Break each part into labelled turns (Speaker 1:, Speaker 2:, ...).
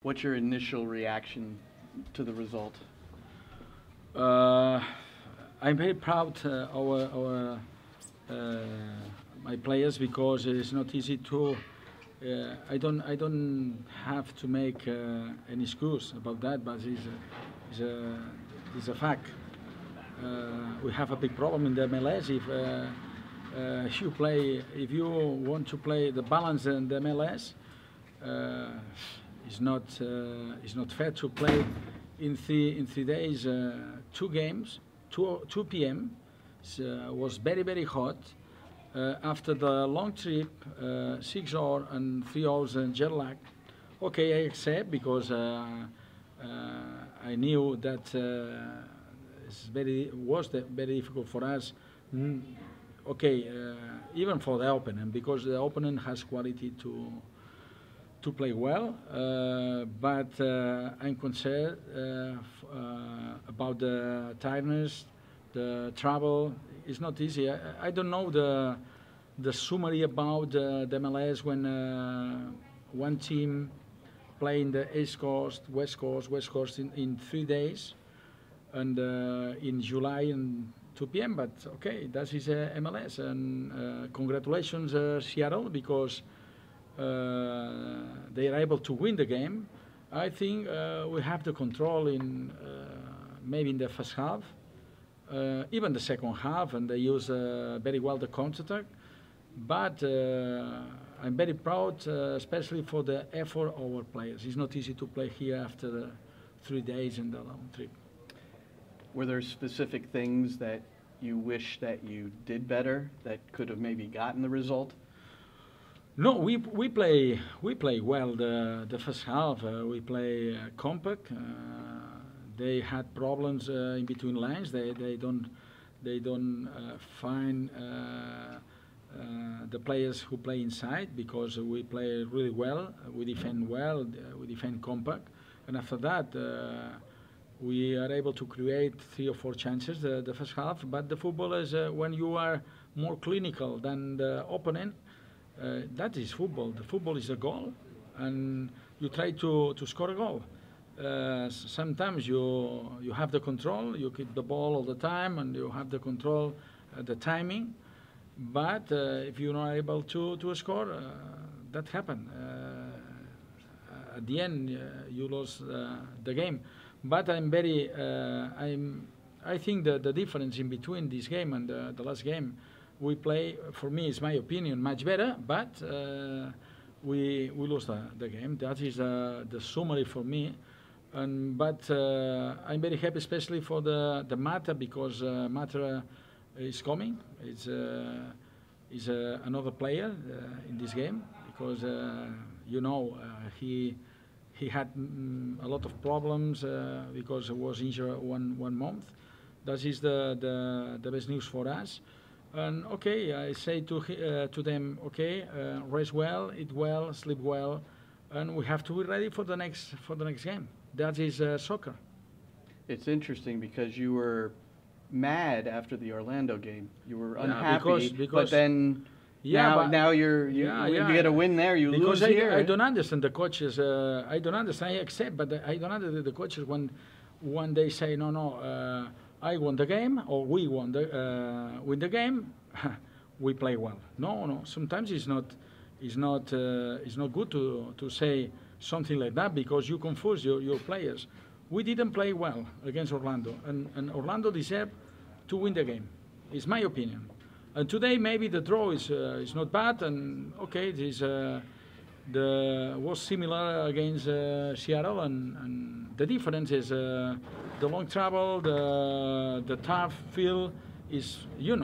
Speaker 1: What's your initial reaction to the result?
Speaker 2: I'm very proud our my players, because it's not easy to. I don't have to make any excuse about that, but it's a fact. We have a big problem in the MLS. If you want to play the balance in the MLS, it's not fair to play in 3 days 2 games, 2 p.m. Was very hot. After the long trip, 6 hours and 3 hours jet lag. Okay, I accept, because I knew that was very difficult for us. Okay, even for the opponent, because the opponent has quality to play well, but I'm concerned about the tiredness, the travel. It's not easy. I don't know the summary about the MLS when one team play in the East Coast, West Coast in 3 days, and in July and 2 p.m. But okay, that is MLS, and congratulations Seattle, because they are able to win the game. I think we have the control in maybe in the first half, even the second half, and they use very well the counter-attack. But I'm very proud, especially for the effort of our players. It's not easy to play here after the 3 days and the long trip.
Speaker 1: Were there specific things that you wish that you did better that could have maybe gotten the result?
Speaker 2: No, we play well the first half. We play compact. They had problems in between lines. They don't find the players who play inside, because we play really well. We defend well. We defend compact, and after that we are able to create 3 or 4 chances the first half. But the football is when you are more clinical than the opponent. That is football. The football is a goal, and you try to score a goal. Sometimes you have the control, you keep the ball all the time, and you have the control, the timing. But if you're not able to score, that happens. At the end, you lose the game. But I think that the difference in between this game and the last game, we play, for me, it's my opinion, much better, but we lose the game. That is the summary for me. But I'm very happy, especially for the Mata, because Mata is coming. It's another player in this game, because he had a lot of problems because he was injured one month. That is the best news for us. And okay, I say to them, okay, rest well, eat well, sleep well, and we have to be ready for the next game. That is soccer.
Speaker 1: It's interesting, because you were mad after the Orlando game. You were unhappy, because but then now you get a win there, you lose here.
Speaker 2: I don't understand the coaches. I don't understand. I accept, but I don't understand the coaches when they say no. I won the game, or we win the game. We play well. No. Sometimes it's not good to say something like that, because you confuse your players. We didn't play well against Orlando, and Orlando deserved to win the game. It's my opinion. And today maybe the draw is not bad, and okay, this was similar against Seattle, and the difference is the long travel, the tough field is, you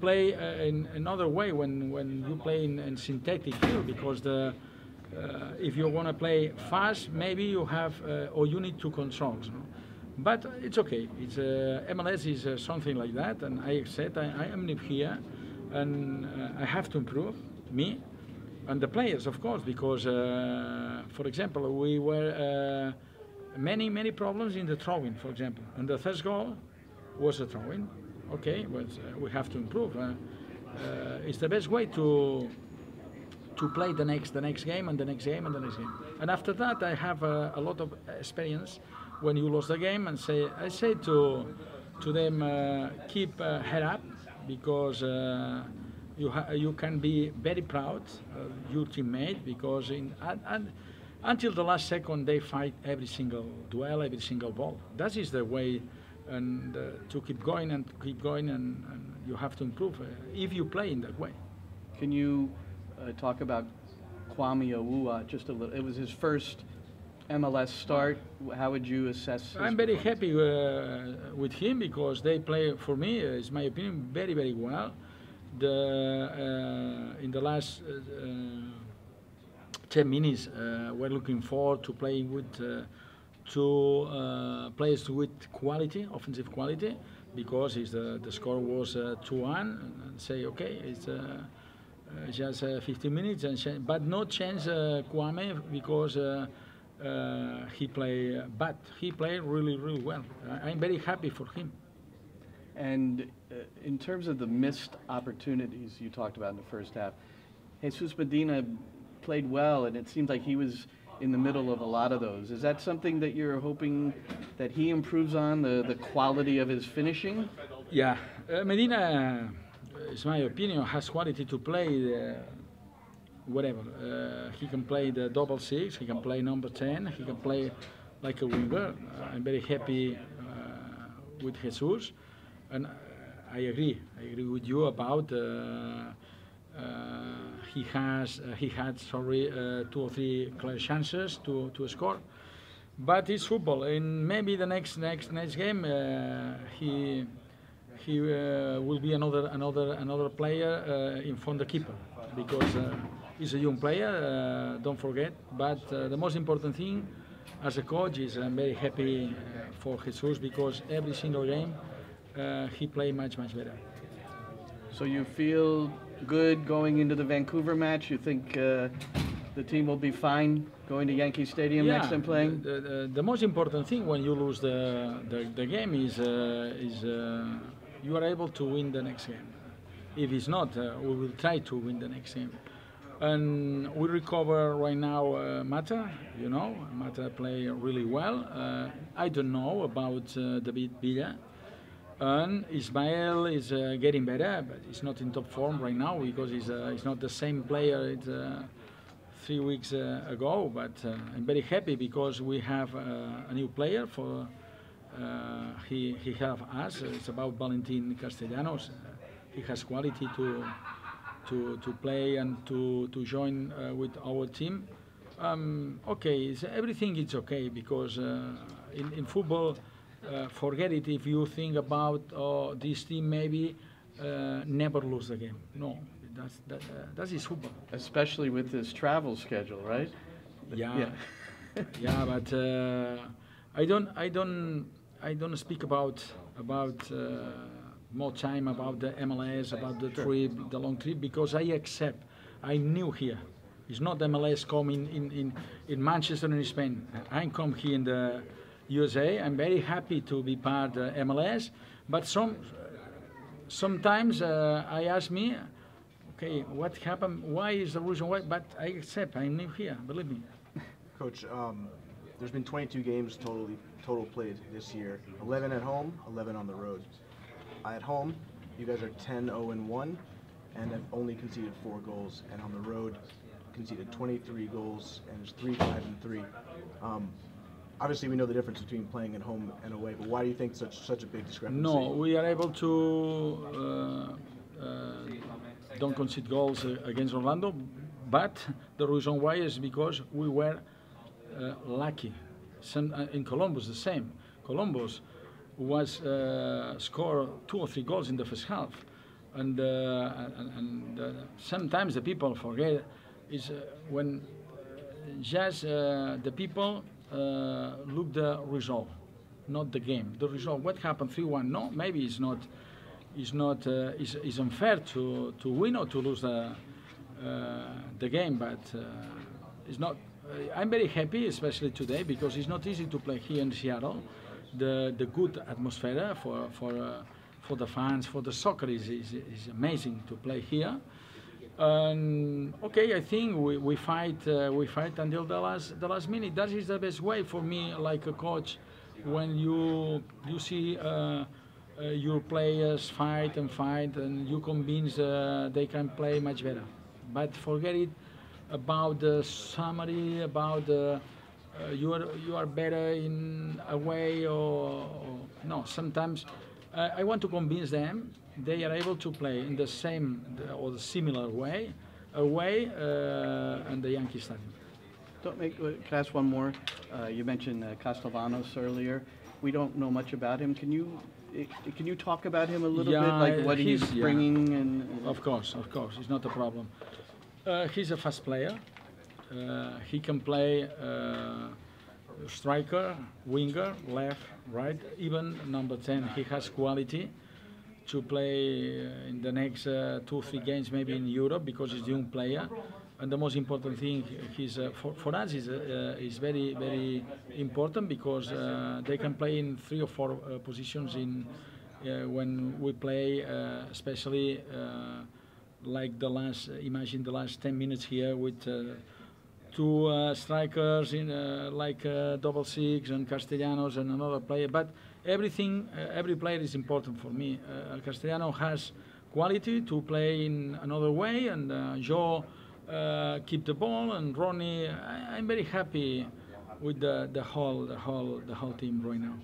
Speaker 2: play in another way when you play in synthetic field, because if you want to play fast, maybe you have or you need to control. But it's okay. It's MLS is something like that, and I accept. I am new here, and I have to improve me and the players, of course, because for example, we were many problems in the throwing, for example, and the first goal was a throwing. Okay, but we have to improve. It's the best way to to play the next game and the next game and the next game. And after that, I have a lot of experience when you lose the game, and I say to them, keep head up, because you can be very proud of your teammate, because until the last second they fight every single duel, every single ball. That is the way, and to keep going and you have to improve if you play in that way.
Speaker 1: Can you talk about Kwame Awuah just a little? It was his first MLS start. How would you assess?
Speaker 2: I'm very happy with him, because they play, for me, is my opinion, very, very well. In the last 10 minutes, we're looking forward to playing with two players with quality, offensive quality, because the score was 2-1, and say, okay, it's just 15 minutes, but not change Kwame, because he played really, really well. I'm very happy for him.
Speaker 1: And in terms of the missed opportunities you talked about in the first half, Jesus Medina played well, and it seems like he was in the middle of a lot of those. Is that something that you're hoping that he improves on, the quality of his finishing?
Speaker 2: Yeah, Medina, is my opinion, has quality to play whatever. He can play the double six, he can play number 10, he can play like a winger. I'm very happy with Jesus, and I agree with you about he had 2 or 3 clear chances to score, but it's football, and maybe the next game he will be another player in front of the keeper, because he's a young player, don't forget. But the most important thing as a coach is I'm very happy for Jesus, because every single game he played much better.
Speaker 1: So you feel good going into the Vancouver match? You think the team will be fine going to Yankee Stadium next time playing?
Speaker 2: The most important thing when you lose the game is you are able to win the next game. If it's not, we will try to win the next game. And we recover right now Mata, Mata play really well. I don't know about David Villa. And Ismael is getting better, but he's not in top form right now, because he's not the same player 3 weeks ago. But I'm very happy, because we have a new player for he have us. It's about Valentin Castellanos. He has quality to play and to join with our team. Okay, everything is okay, because in football, forget it if you think about this team maybe never lose the game. No, that is football.
Speaker 1: Especially with this travel schedule, right?
Speaker 2: Yeah, yeah. But I don't speak about more time about the MLS, about the trip, the long trip, because I'm new here. It's not MLS coming in Manchester and in Spain. I come here in the USA. I'm very happy to be part of MLS, but sometimes I ask me, okay, what happened? Why is the reason why? But I accept. I'm new here. Believe me.
Speaker 3: Coach, there's been 22 games total played this year. 11 at home, 11 on the road. At home, you guys are 10-0-1, and have only conceded 4 goals, and on the road, conceded 23 goals, and there's 3-5-3. Obviously, we know the difference between playing at home and away, but why do you think such a big discrepancy?
Speaker 2: No, we are able to don't concede goals against Orlando, but the reason why is because we were lucky. In Columbus, the same. Columbus was scored 2 or 3 goals in the first half, and sometimes the people forget is when just the people look the result, not the game. The result, what happened 3-1? No, maybe it's unfair to win or to lose the game, but it's not. I'm very happy, especially today, because it's not easy to play here in Seattle. The good atmosphere for the fans, for the soccer is amazing to play here. Okay, I think we fight until the last minute. That is the best way for me, like a coach, when you see your players fight and you convince they can play much better. But forget it about the summary, about you are better in a way or no. Sometimes I want to convince them they are able to play in the same or the similar way away in the Yankee Stadium.
Speaker 1: Can I ask one more? You mentioned Castellanos earlier. We don't know much about him. Can you talk about him a little bit, like what he's bringing? And
Speaker 2: Of course, it's not a problem. He's a fast player. He can play striker, winger, left, right, even number 10. He has quality to play in the next 2-3 games, maybe in Europe, because he's a young player. And the most important thing for us is very, very important because they can play in 3 or 4 positions when we play, especially like imagine the last 10 minutes here with 2 strikers in like double six and Castellanos and another player. But every player is important for me. Castellano has quality to play in another way, and Joe keep the ball, and Ronnie. I'm very happy with the whole team right now.